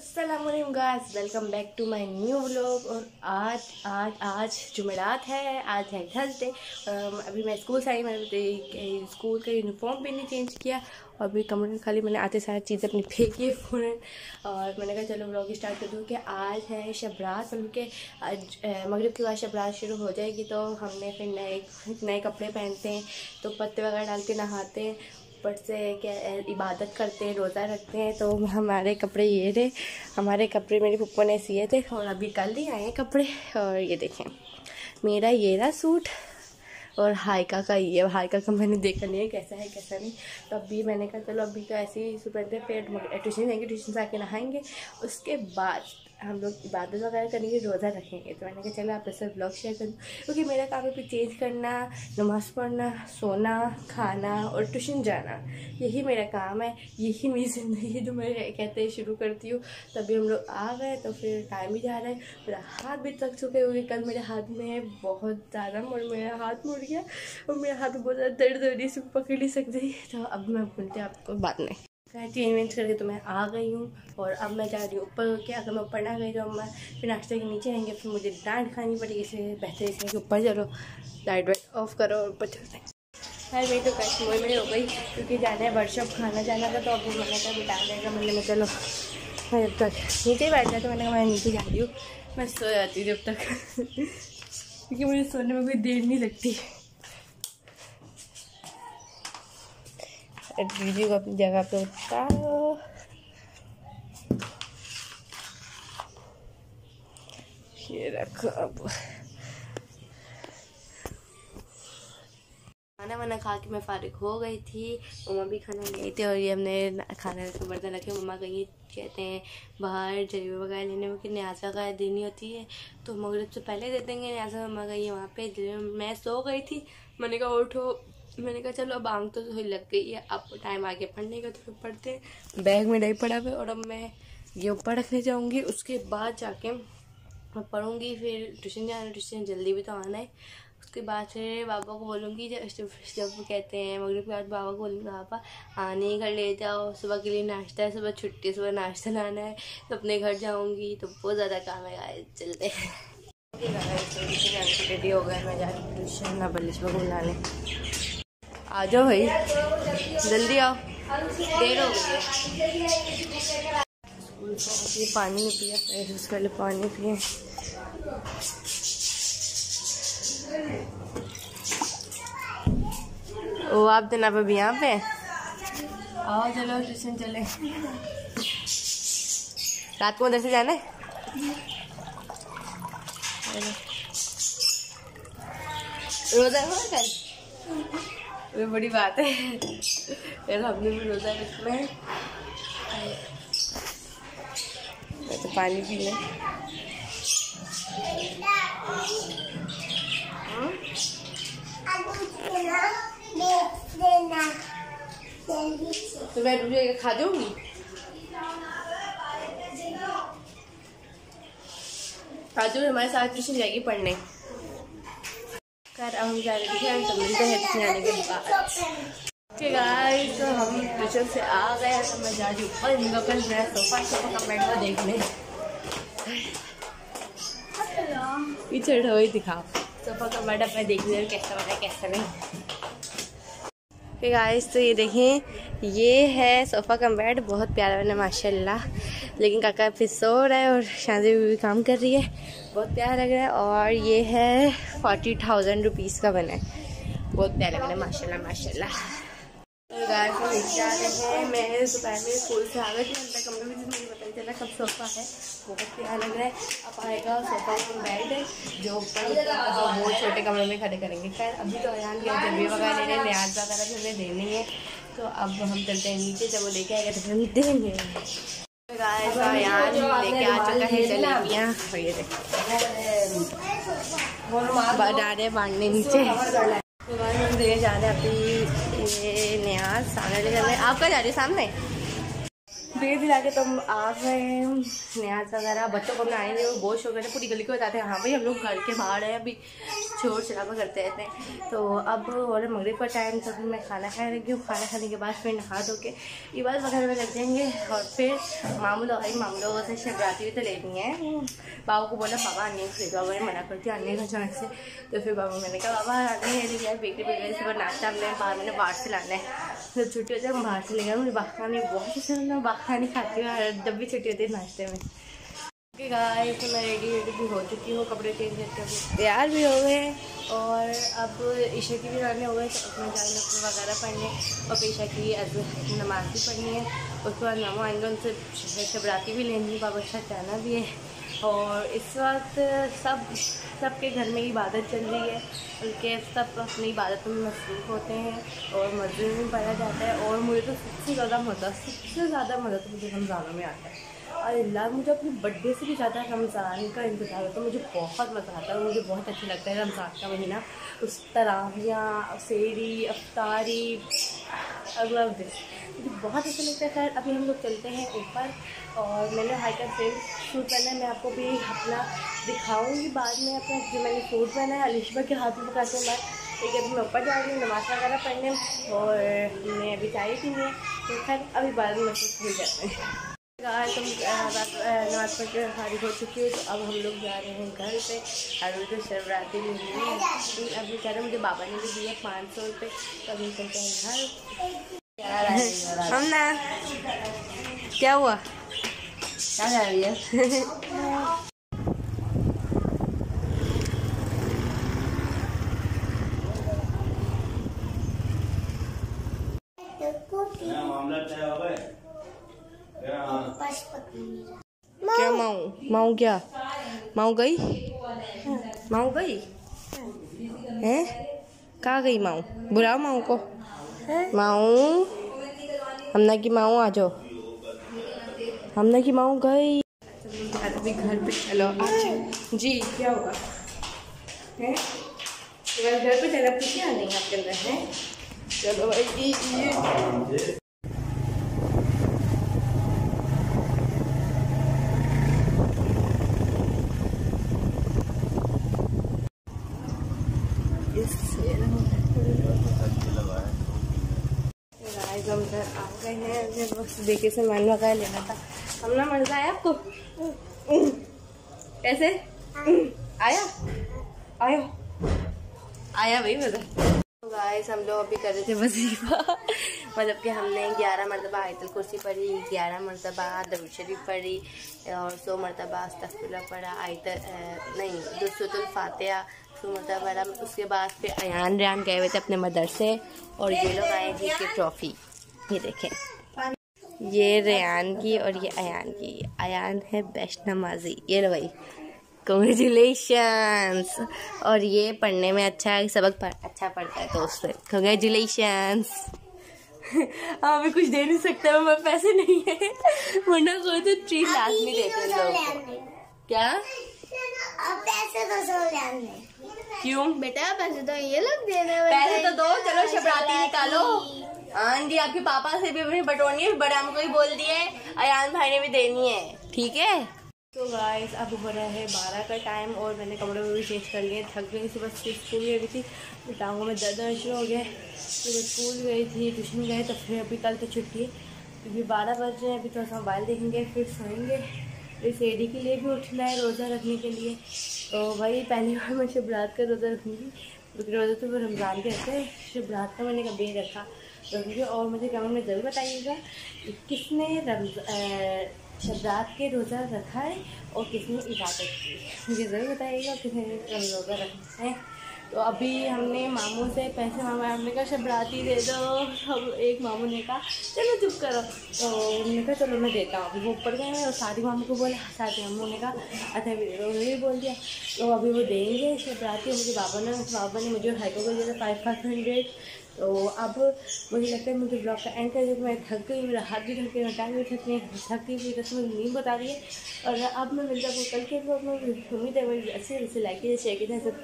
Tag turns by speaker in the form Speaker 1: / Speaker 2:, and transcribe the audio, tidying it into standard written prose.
Speaker 1: अस्सलामुअलैकुम guys, welcome back to my new vlog. और आज जुमेरात है, आज है थर्सडे। अभी मैं स्कूल से आई, मैंने स्कूल का यूनिफॉर्म भी नहीं चेंज किया और अभी कमरे में खाली मैंने आते सारी चीज़ें अपनी फेंकी है फ़ौरन। और मैंने कहा चलो व्लॉग स्टार्ट कर दूँ कि आज है शब रात, मतलब कि आज मगरिब के बाद शब रात शुरू हो जाएगी। तो हमने फिर नए कपड़े पहनते हैं, तो पत्ते वगैरह डाल के नहाते हैं, ऊपर से क्या इबादत करते हैं, रोज़ा रखते हैं। तो हमारे कपड़े ये थे, हमारे कपड़े मेरी पप्पा ने सिए थे और अभी कल ही आए हैं कपड़े। और ये देखें मेरा ये रहा सूट और हाइका का ये, हाइका का मैंने देखा नहीं है कैसा है कैसा नहीं। तो अभी मैंने कहा चलो अभी तो ऐसे ही सुबह फिर ट्यूशन जाएंगे, ट्यूशन से आके नहाएंगे, उसके बाद हम लोग इबादत वगैरह करेंगे, रोज़ा रखेंगे। तो मैंने कहा चलो आपके साथ ब्लॉग शेयर करूँ, क्योंकि मेरा काम है फिर चेंज करना, नमाज़ पढ़ना, सोना, खाना और ट्यूशन जाना, यही मेरा काम है, यही मेरी ज़िंदगी जो मैं कहते हैं शुरू करती हूँ। तभी हम लोग आ गए तो फिर टाइम भी जा रहा है, मेरा हाथ भी थक चुके हुए। कल मेरे हाथ में बहुत ज़्यादा मेरा हाथ मुड़ गया और मेरे हाथ में बहुत ज़्यादा दर्द हो रही, सिर्फ पकड़ नहीं सकती। तो अब मैं बोलती हूँ आपको बाद में चेंज करके तो मैं आ गई हूँ और अब मैं जा रही हूँ ऊपर। क्या अगर मैं ऊपर ना गई तो अम्मा फिर नाश्ते के नीचे आएंगे, फिर मुझे डांट खानी पड़ेगी। इसलिए बेहतर इसलिए कि ऊपर चलो, लाइट वाइट ऑफ करो और ऊपर चलते हैं। खैर मेरी तो कैसे मेरी हो गई, क्योंकि जाना है वर्कशॉप, खाना जाना था। तो अभी मैंने कहा बिता देगा, मैंने चलो मैं जब तक नीचे ही बैठ जाती, तो मैंने कहा मैं नीचे जा रही हूँ, मैं सो जाती हूँ जब तक क्योंकि मुझे सोने में कोई देर नहीं लगती। दीदी को अपनी जगह पे उतारो। ये रखो। अब खाना वाना खा के मैं फारिग हो गई थी, मम्मा भी खाना ले थी और ये हमने खाना के बर्तन रखे। मम्मा कहीं कहते हैं बाहर जलेबी वगैरह लेने में कि न्याज वगैरह देनी होती है, तो मगरिब से पहले दे देंगे न्याजा। मम्मा गई वहाँ पे, मैं सो गई थी। मैंने कहा उठो, मैंने कहा चलो अब आंख तो लग गई है, अब टाइम आगे पढ़ने का, तो फिर पढ़ते हैं। बैग में नहीं पड़ा हुआ और अब मैं ये ऊपर रखने जाऊँगी, उसके बाद जाके मैं पढ़ूँगी। फिर ट्यूशन जाना, ट्यूशन जल्दी भी तो आना है। उसके बाद फिर पापा को बोलूँगी, जब कहते हैं मगरिब के बाद पापा को बोलूँगी पापा आने घर ले जाओ, सुबह के लिए नाश्ता है, सुबह छुट्टी, सुबह नाश्ता लाना है। तो अपने घर जाऊँगी तो बहुत ज़्यादा काम है, चलते हैं। रेडी हो गए, मैं जा रही हूँ ट्यूशन, ना बलिश को बुलाने। आ जाओ भाई, जल्दी आओ, देर हो गई है। स्कूल पानी नहीं पिया, फ्रेश कर ले, पानी पिए। वो आप दिन आप अभी यहाँ पे आओ, चलो ट्यूशन चले। रात को उधर से जाना है, रोजा हो कल, वो बड़ी बात है यार, हमने भी रोजा रखना है। मैं तो पानी पी लें। तो मैं तुझे खा दूंगी। आज हमारे साथ ट्यूशन जाएगी पढ़ने। कर अब हम जा रहे हैं, तो मिलते हैं ट्यूशन आने के बाद। ओके गाइस, तो हम ट्यूशन से आ गए, तो मैं जा रही हूँ ऊपर। इनका कल नया सोफा का बैठा देखने, पीछे वही दिखाओ सोफा का बैठा, मैं देखने कैसा बना कैसा नहीं। ओके गाइस, तो ये देखें, ये है सोफ़ा कम बेड, बहुत प्यारा बना माशाल्लाह। लेकिन काका फिर सो रहा है और शादी भी काम कर रही है, बहुत प्यारा लग रहा है। और ये है 40,000 रुपीज़ का बना है, बहुत प्यारा लग रहा है माशाल्लाह माशाल्लाह। तो गाइस हम नीचे आ रहे हैं, मैं दोपहर में स्कूल से आ गई थी, अंदर कमरे में मुझे पता नहीं चला कब सोफ़ा है, बहुत प्यारा लग रहा है। अब आएगा सोफ़ा कम बेड जो ऊपर वो छोटे कमरे में खड़े करेंगे। खैर अभी तो अयान के जलेबी वगैरह लेने, न्याज वगैरह भी हमें देनी है, तो अब हम चलते हैं नीचे, जब वो लेके आएगा तो फिर हम देंगे। गाइस अयान लेके आ चुका है जलेबियाँ, और ये देखिए बांटने नीचे। तो गाइस हम जा रहे हैं अभी ये न्याज सामने ले जा रहे हैं। आप कहाँ जा रहे हैं? सामने धीरे धीरे आके तो हम आ गए हैं। न्याज वगैरह बच्चों को हमने आएंगे, वो बहुत शौक है, पूरी गली को बताते हैं हाँ भाई हम लोग घर के बाहर हैं, अभी शोर शराबा करते रहते हैं। तो अब और मगरिब का टाइम, तो फिर मैं खाना खाने लगी हूँ। खाना खाने के बाद फिर नहा धो के इबादत वगैरह में लग जाएंगे। और फिर मामलों से शिवरात्रि भी तो लेनी है। बाबू को बोला बाबा अन्य को बाबा ने मना करती है अन्य का से। तो फिर बाबा मैंने कहा बाबा अन्य ले गया बेकरी बेकरी से नाश्ता हमने बाहर से लाना है। तो छुट्टी होती है हम बाहर से ले गए। मुझे बाखानी बहुत अच्छा लगता है, बाखानी खाती हूँ जब भी छुट्टी होती है नाश्ते में। ओके गाइस, तो मैं रेडी भी हो चुकी हूँ, कपड़े चेंज करके तैयार भी हो गए। और अब ईशा की भी गाने हो गए, तो अपना जान वगैरह पढ़ने और ईशा की नमाज भी पढ़नी है। उसके बाद मामू आएंगे, उनसे शिवरात्रि भी लेनी है, बाबा के साथ जाना भी है। और इस वक्त सबके घर में इबादत चल रही है, बल्कि सब अपनी इबादत में मसरूफ़ होते हैं और मस्जिद में पढ़ा जाता है। और मुझे तो सबसे ज़्यादा मज़ा तो मुझे रमज़ानों में आता है। और अल्लाह, मुझे अपनी बर्थडे से भी ज़्यादा रमज़ान का इंतज़ार होता है। मुझे बहुत मज़ा आता है, मुझे बहुत अच्छा लगता है रमज़ान का महीना। उस तरावियाँ, सेहरी, अफ्तारी, अगला दिन मुझे बहुत अच्छा लगता है। खैर अभी हम लोग चलते हैं ऊपर, और मैंने हाइकर फ्रेम शूट करना है, मैं आपको भी अपना दिखाऊंगी बाद में। अपना जो मैंने सूट पहना है अलिशबा के हाथ में पकड़ते हैं, ठीक है। अभी मैं ऊपर जा रही हूँ नमाज़ वगैरह पढ़ने, और हमने अभी चाय पीनी है। तो खैर अभी बाद में भूल जाते हैं। तुम नमाज पढ़ के फारिग हो चुकी हो, तो अब हम लोग जा रहे हैं घर पे। और तो शिवरात्रि में अब बेचारे मुझे बाबा ने भी दिया 500 रुपये, तो अभी चलते हैं घर। हम ना क्या हुआ, क्या जा रही है? क्या माऊ क्या माऊ गई हैं? कहाँ गई माऊ? बुलाओ माऊ को। माऊ, हमना की माऊ आ जाओ, हमना की माऊ गई। अभी घर पे चलो। अच्छा जी, क्या हुआ है? घर पे चलो, कुछ क्या नहीं आपके अंदर है। चलो भाई ये हम घर आ गए हैं। बस देखे से मैन वगैरह लेना था। हमने मजा आया आपको? कैसे आया भाई मजा। तो गाइस हम लोग अभी कर रहे थे वजीफा। मतलब कि हमने 11 मरतबा आयतुल कुर्सी पढ़ी, 11 मरतबा दरूद शरीफ पढ़ी, और 100 मरतबा अस्तगफिरुल्लाह पढ़ा, दुरूद फातिहा 100 मरतबा पढ़ा। उसके बाद फिर अयान गए हुए थे अपने मदरसे, और ये लोग आए जी की ट्रॉफी। ये देखें, ये रेयान की और ये अयान की। अयान है बेस्ट नमाजी, ये लो भाई, कांग्रेचुलेशंस। और ये पढ़ने में अच्छा है, सबक अच्छा पढ़ता है, तो उससे कांग्रेचुलेशंस। हाँ अभी कुछ दे नहीं सकता, हमारे पैसे नहीं है, वरना कोई तो ट्रीट लाजमी देते हैं लोग। क्या पैसे तो क्यों बेटा? पैसे तो ये लोग देने, पैसे तो दो। चलो शिवरात्रि निकालो। हाँ जी, आपके पापा से भी अपनी बटोरनी है, बड़े हमको ही बोल दिए, अयान भाई ने भी देनी है, ठीक है। तो गाइस अब हो रहा है 12 का टाइम, और मैंने कपड़े भी चेंज कर लिए। थक गई थी, बस स्कूल गई थी, टांगों में दर्द शुरू हो गया। तो मैं स्कूल गई थी, ट्यूशन गए, तो फिर अभी कल तो छुट्टी है, अभी 12 बज रहे हैं। अभी थोड़ा सा मोबाइल देखेंगे, फिर सोएंगे। इस एडी के लिए भी उठना है रोज़ा रखने के लिए। तो भाई पहली बार मैं शिवरात का रोज़ा रखूँगी, क्योंकि रोज़ा तो वो रमज़ान के रहते हैं, शिवरात का मैंने कभी रखा रखूँगी। और मुझे कमेंट में ज़रूर बताइएगा किसने शिवरात के रोज़ा रखा है और किसने इबादत की, मुझे ज़रूर बताइएगा किसने रोज़ा रखा है। तो अभी हमने मामू से पैसे मांगा, हमने कहा शिवरात्रि दे दो। अब एक मामू ने कहा चलो चुप करो, तो उन्होंने कहा चलो मैं देता हूँ। अभी वो ऊपर गए और साथी मामू को बोला, साथी मामू ने कहा अच्छा उन्होंने भी बोल दिया, तो अभी वो देंगे शिवरात्रि। मुझे बाबा ने मुझे हाइको को दिया 500। तो अब मुझे लगता है मुझे ब्लॉग का एंड कर दिया। मैं थक गई, मेरा हाथ भी थक गया, टांग भी थक गई, पूरी तरह मुझे नींद बता रही है। और अब मैं मिलता हूँ कल के ब्लॉग में। उम्मीद है मुझे अच्छे लाइक कीजिए, शेयर कीजिए, सब।